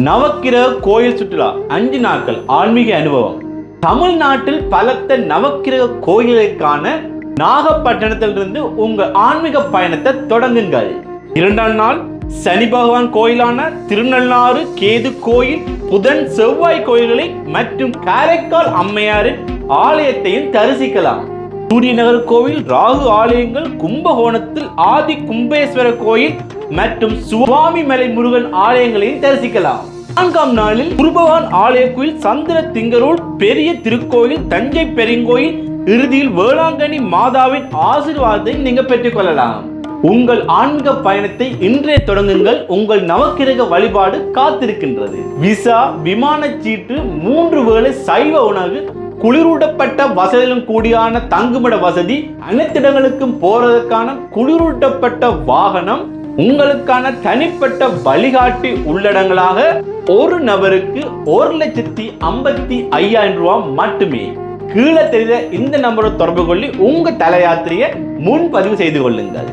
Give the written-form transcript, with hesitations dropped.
நவக்கிரக கோயில் சுற்றுலா 5 நாட்கள் ஆன்மீக அனுபவம். தமிழ்நாட்டில் பலத்த நவக்கிரக கோயில்களுக்கான நாகப்பட்டினத்திலிருந்து உங்கள் ஆன்மீக பயணத்தை தொடங்குங்கள். 2ஆம் நாள் சனி பகவான் கோயிலான திருநள்ளாறு கேது கோயில், புதன் செவ்வாய் கோயில்களை மற்றும் காரைக்கால் அம்மையாரின் ஆலயத்தையும் தரிசிக்கலாம். சூரியநகர் கோவில், ராகு ஆலயங்கள், கும்பகோணத்தில் ஆதி கும்பேஸ்வரர் கோயில் மற்றும் சுவாமி மலை முருகன் ஆலயங்களையும் தரிசிக்கலாம். 4ஆம் நாளில் குருபகவான் ஆலய கோயில், சந்திர திங்கரூர் பெரிய திருக்கோயில், தஞ்சை பெருங்கோயில், இறுதியில் வேளாங்கண்ணி மாதாவின் ஆசீர்வாதத்தை நீங்க பெற்றுக் கொள்ளலாம். உங்கள் ஆன்மீக பயணத்தை இன்றே தொடங்குங்கள். உங்கள் நவக்கிரக வழிபாடு காத்திருக்கின்றது. விசா, விமான சீட்டு, 3 வேளை சைவ உணவு, குளிரூட்டப்பட்ட வசதிகளும் கூடியான தங்குமிட வசதி, அனைத்து இடங்களுக்கும் போறதற்கான குளிரூட்டப்பட்ட வாகனம், உங்களுக்கான தனிப்பட்ட வழிகாட்டி உள்ளடங்களாக ஒரு நபருக்கு 1,55,000 ரூபாய் மட்டுமே. கீழே தெரிந்த இந்த நம்பரை தொடர்பு கொள்ளி உங்க தல யாத்திரையை முன்பதிவு செய்து கொள்ளுங்கள்.